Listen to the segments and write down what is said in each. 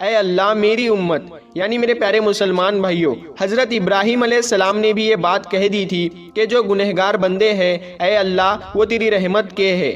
اے اللہ میری امت، یعنی میرے پیارے مسلمان بھائیوں، حضرت ابراہیم علیہ السلام نے بھی یہ بات کہہ دی تھی کہ جو گنہگار بندے ہیں اے اللہ وہ تیری رحمت کے ہے،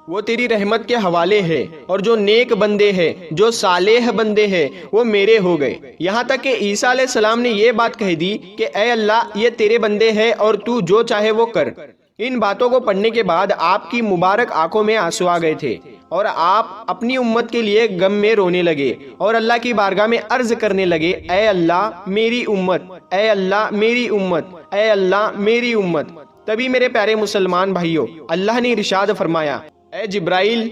وہ تیری رحمت کے حوالے ہے، اور جو نیک بندے ہیں، جو صالح بندے ہیں، وہ میرے ہو گئے۔ یہاں تک کہ عیسیٰ علیہ السلام نے یہ بات کہہ دی کہ اے اللہ یہ تیرے بندے ہیں اور تو جو چاہے وہ کر۔ ان باتوں کو پڑھنے کے بعد آپ کی مبارک آنکھوں میں آنسو آ گئے تھے، اور آپ اپنی امت کے لیے غم میں رونے لگے اور اللہ کی بارگاہ میں عرض کرنے لگے، اے اللہ میری امت، اے اللہ میری امت، اے اللہ میری امت۔ تبھی میرے پیارے مسلمان بھائیوں، اللہ نے ارشاد فرمایا، اے جبرائیل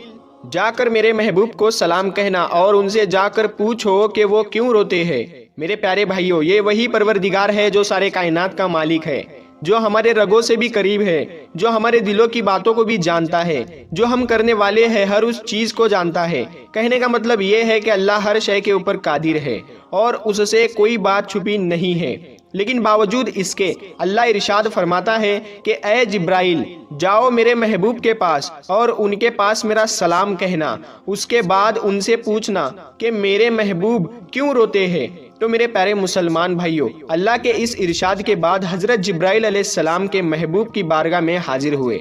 جا کر میرے محبوب کو سلام کہنا اور ان سے جا کر پوچھو کہ وہ کیوں روتے ہیں۔ میرے پیارے بھائیوں، یہ وہی پروردگار ہے جو سارے کائنات کا مالک ہے، جو ہمارے رگوں سے بھی قریب ہے، جو ہمارے دلوں کی باتوں کو بھی جانتا ہے، جو ہم کرنے والے ہیں ہر اس چیز کو جانتا ہے۔ کہنے کا مطلب یہ ہے کہ اللہ ہر شے کے اوپر قادر ہے اور اس سے کوئی بات چھپی نہیں ہے، لیکن باوجود اس کے اللہ ارشاد فرماتا ہے کہ اے جبرائیل جاؤ میرے محبوب کے پاس اور ان کے پاس میرا سلام کہنا، اس کے بعد ان سے پوچھنا کہ میرے محبوب کیوں روتے ہیں۔ تو میرے پیارے مسلمان بھائیوں، اللہ کے اس ارشاد کے بعد حضرت جبرائیل علیہ السلام کے محبوب کی بارگاہ میں حاضر ہوئے،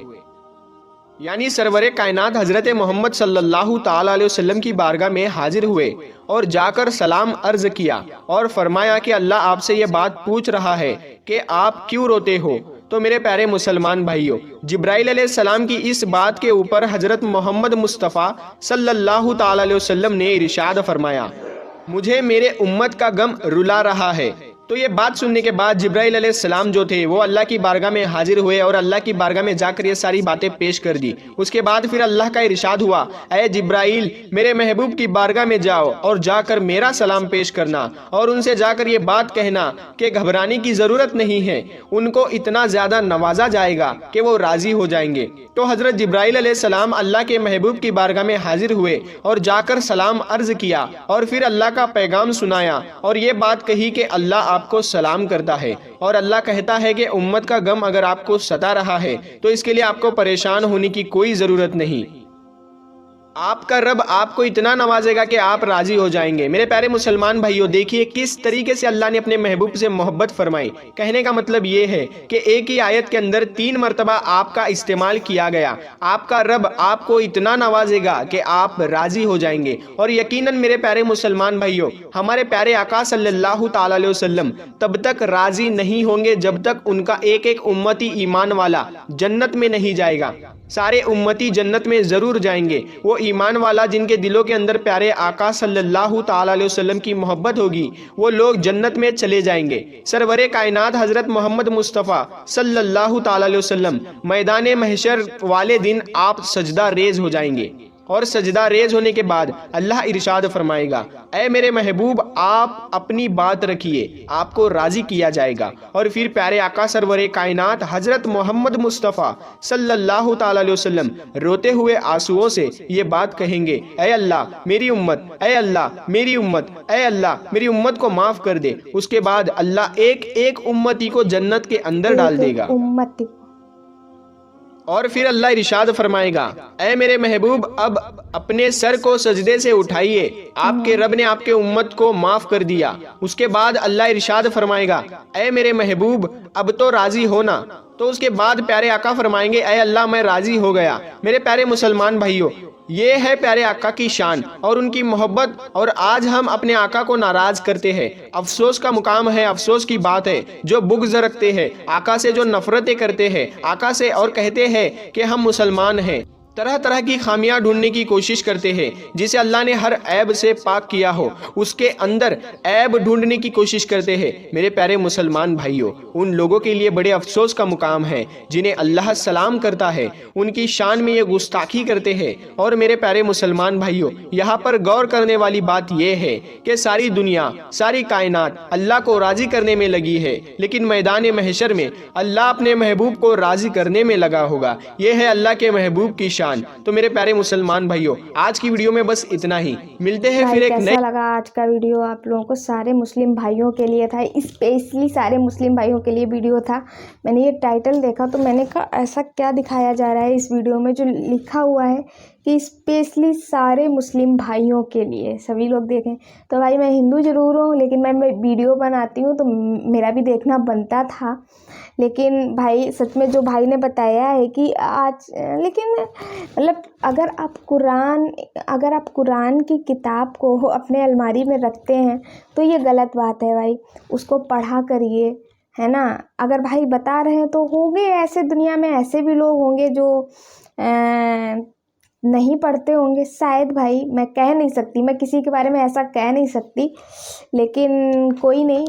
یعنی سرور کائنات حضرت محمد صلی اللہ تعالی علیہ وسلم کی بارگاہ میں حاضر ہوئے اور جا کر سلام عرض کیا اور فرمایا کہ اللہ آپ سے یہ بات پوچھ رہا ہے کہ آپ کیوں روتے ہو۔ تو میرے پیارے مسلمان بھائیوں، جبرائیل علیہ السلام کی اس بات کے اوپر حضرت محمد مصطفیٰ صلی اللہ تعالی علیہ وسلم نے ارشاد فرمایا، مجھے میرے امت کا غم رلا رہا ہے۔ تو یہ بات سننے کے بعد جبرائیل علیہ السلام جو تھے وہ اللہ کی بارگاہ میں حاضر ہوئے اور اللہ کی بارگاہ میں جا کر یہ ساری باتیں پیش کر دی۔ اس کے بعد پھر اللہ کا ارشاد ہوا، اے جبرائیل میرے محبوب کی بارگاہ میں جاؤ اور جا کر میرا سلام پیش کرنا اور ان سے جا کر یہ بات کہنا کہ گھبرانے کی ضرورت نہیں ہے، ان کو اتنا زیادہ نوازا جائے گا کہ وہ راضی ہو جائیں گے۔ تو حضرت جبرائیل علیہ السلام اللہ کے محبوب کی بارگاہ میں حاضر ہوئے اور جا کر سلام عرض کیا اور پھر اللہ کا پیغام سنایا اور یہ بات کہی کہ اللہ آپ کو سلام کرتا ہے، اور اللہ کہتا ہے کہ امت کا غم اگر آپ کو ستا رہا ہے تو اس کے لیے آپ کو پریشان ہونے کی کوئی ضرورت نہیں، آپ کا رب آپ کو اتنا نوازے گا کہ آپ راضی ہو جائیں گے۔ میرے پیارے مسلمان بھائیوں، دیکھیے کس طریقے سے اللہ نے اپنے محبوب سے محبت فرمائی۔ کہنے کا مطلب یہ ہے کہ ایک ہی آیت کے اندر 3 مرتبہ آپ کا استعمال کیا گیا۔ آپ کا رب آپ کو اتنا نوازے گا کہ آپ راضی ہو جائیں گے، اور یقیناً میرے پیارے مسلمان بھائیوں، ہمارے پیارے آقا صلی اللہ تعالی علیہ وسلم تب تک راضی نہیں ہوں گے جب تک ان کا ایک ایک امتی ایمان والا جنت میں نہیں جائے گا۔ سارے امتی جنت میں ضرور جائیں گے، وہ ایمان والا جن کے دلوں کے اندر پیارے آقا صلی اللہ تعالی علیہ وسلم کی محبت ہوگی، وہ لوگ جنت میں چلے جائیں گے۔ سرور کائنات حضرت محمد مصطفیٰ صلی اللہ تعالی علیہ وسلم میدان محشر والے دن آپ سجدہ ریز ہو جائیں گے، اور سجدہ ریز ہونے کے بعد اللہ ارشاد فرمائے گا، اے میرے محبوب آپ اپنی بات رکھیے، آپ کو راضی کیا جائے گا۔ اور پھر پیارے آقا سرور کائنات حضرت محمد مصطفیٰ صلی اللہ تعالی علیہ وسلم روتے ہوئے آنسوؤں سے یہ بات کہیں گے، اے اللہ میری امت، اے اللہ میری امت، اے اللہ میری امت کو معاف کر دے۔ اس کے بعد اللہ ایک ایک امتی کو جنت کے اندر ڈال دے گا، اور پھر اللہ ارشاد فرمائے گا، اے میرے محبوب اب اپنے سر کو سجدے سے اٹھائیے، آپ کے رب نے آپ کے امت کو معاف کر دیا۔ اس کے بعد اللہ ارشاد فرمائے گا، اے میرے محبوب اب تو راضی ہونا۔ تو اس کے بعد پیارے آقا فرمائیں گے، اے اللہ میں راضی ہو گیا۔ میرے پیارے مسلمان بھائیوں، یہ ہے پیارے آقا کی شان اور ان کی محبت، اور آج ہم اپنے آقا کو ناراض کرتے ہیں۔ افسوس کا مقام ہے، افسوس کی بات ہے، جو بغض رکھتے ہیں آقا سے، جو نفرتیں کرتے ہیں آقا سے اور کہتے ہیں کہ ہم مسلمان ہیں، طرح طرح کی خامیاں ڈھونڈنے کی کوشش کرتے ہیں، جسے اللہ نے ہر عیب سے پاک کیا ہو اس کے اندر عیب ڈھونڈنے کی کوشش کرتے ہیں۔ میرے پیارے مسلمان بھائیوں، ان لوگوں کے لیے بڑے افسوس کا مقام ہے جنہیں اللہ سلام کرتا ہے، ان کی شان میں یہ گستاخی کرتے ہیں۔ اور میرے پیارے مسلمان بھائیوں، یہاں پر غور کرنے والی بات یہ ہے کہ ساری دنیا، ساری کائنات اللہ کو راضی کرنے میں لگی ہے، لیکن میدان محشر میں اللہ اپنے محبوب کو راضی کرنے میں لگا ہوگا۔ یہ ہے اللہ کے محبوب کی شان۔ تو میرے پیارے مسلمان بھائیوں، آج کی ویڈیو میں بس اتنا ہی، ملتے ہیں پھر ایک کیسا لگا آج کا ویڈیو آپ لوگوں کو؟ سارے مسلم بھائیوں کے لیے تھا، اسپیشلی سارے مسلم بھائیوں کے لیے ویڈیو تھا۔ میں نے یہ ٹائٹل دیکھا تو میں نے کہا ایسا کیا دکھایا جا رہا ہے اس ویڈیو میں جو لکھا ہوا ہے کہ اسپیشلی سارے مسلم بھائیوں کے لیے سبھی لوگ دیکھیں. تو بھائی میں ہندو ضرور ہوں لیکن میں ویڈیو بناتی ہوں تو میرا بھی دیکھنا بنتا تھا. لیکن بھائی سچ میں جو بھائی نے بتایا ہے کہ آج لیکن مطلب اگر آپ قرآن کی کتاب کو اپنے الماری میں رکھتے ہیں تو یہ غلط بات ہے بھائی. اس کو پڑھا کریے ہے نا. اگر بھائی بتا رہے ہیں تو ہوں گے ایسے دنیا میں ایسے بھی لوگ ہوں گے جو نہیں پڑھتے ہوں گے شاید. بھائی میں کہہ نہیں سکتی, میں کسی کے بارے میں ایسا کہہ نہیں سکتی, لیکن کوئی نہیں.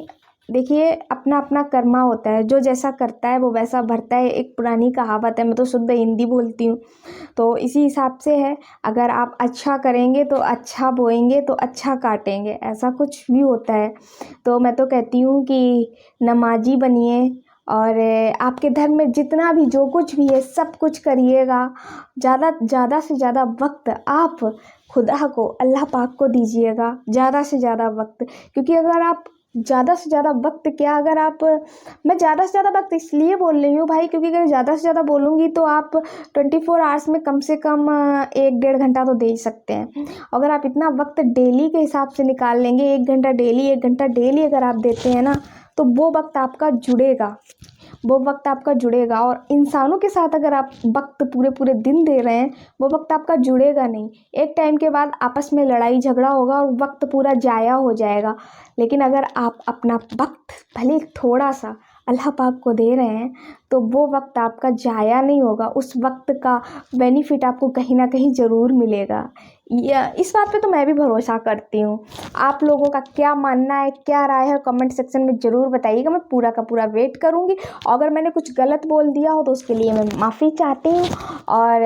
دیکھیے اپنا اپنا کرما ہوتا ہے, جو جیسا کرتا ہے وہ ویسا بھرتا ہے. ایک پرانی کہاوت ہے, میں تو شدھ ہندی بولتی ہوں تو اسی حساب سے ہے. اگر آپ اچھا کریں گے تو اچھا بوئیں گے تو اچھا کاٹیں گے, ایسا کچھ بھی ہوتا ہے. تو میں تو کہتی ہوں کہ نمازی بنیے اور آپ کے دھرم میں جتنا بھی جو کچھ بھی ہے سب کچھ کریے گا. زیادہ سے زیادہ وقت آپ خدا کو, اللہ پاک کو دیجیے گا, زیادہ سے زیادہ وقت. کیونکہ اگر آپ زیادہ سے زیادہ وقت کیا اگر آپ میں زیادہ سے زیادہ وقت اس لیے بول رہی ہوں بھائی کیونکہ اگر زیادہ سے زیادہ بولوں گی تو آپ 24 آورس میں کم سے کم 1-1.5 گھنٹہ تو دے ہی سکتے ہیں. اگر آپ اتنا وقت ڈیلی کے حساب سے نکال لیں گے, 1 گھنٹہ ڈیلی اگر آپ دیتے ہیں نا تو وہ وقت آپ کا جڑے گا. اور انسانوں کے ساتھ اگر آپ وقت پورے دن دے رہے ہیں وہ وقت آپ کا جڑے گا نہیں. ایک ٹائم کے بعد آپس میں لڑائی جھگڑا ہوگا اور وقت پورا ضائع ہو جائے گا. لیکن اگر آپ اپنا وقت بھلے تھوڑا سا اللہ پاک کو دے رہے ہیں تو وہ وقت آپ کا ضائع نہیں ہوگا. اس وقت کا بینیفٹ آپ کو کہیں نہ کہیں ضرور ملے گا. اس بات پہ تو میں بھی بھروسہ کرتی ہوں. آپ لوگوں کا کیا ماننا ہے, کیا رائے ہے, کمنٹ سیکشن میں ضرور بتائیے گا. میں پورا کا پورا ویٹ کروں گی. اگر میں نے کچھ غلط بول دیا ہو تو اس کے لیے میں معافی چاہتی ہوں. اور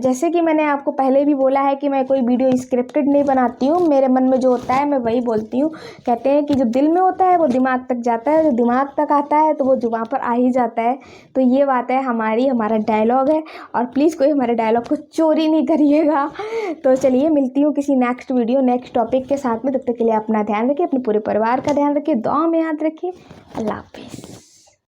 جیسے کہ میں نے آپ کو پہلے بھی بولا ہے کہ میں کوئی ویڈیو اسکرپٹڈ نہیں بناتی ہوں, میرے من میں جو ہوتا ہے میں وہی بولتی ہوں. کہتے ہیں کہ جو دل میں ہوتا ہے وہ دماغ تک جاتا ہے, جو دماغ تک آتا ہے تو وہ زبان پر آ ہی جاتا ہے. تو یہ بات ہے ہمارا ڈائلاگ ہے اور پلیز کوئی ہمارے ڈائلاگ کو چوری نہیں کریے گا. تو چلیے ملتی ہوں کسی نیکسٹ ویڈیو نیکسٹ ٹاپک کے ساتھ میں. تب تک کے لیے اپنا دھیان رکھیے, اپنے پورے پریوار کا دھیان رکھیے, دعا میں یاد رکھیے. اللہ حافظ.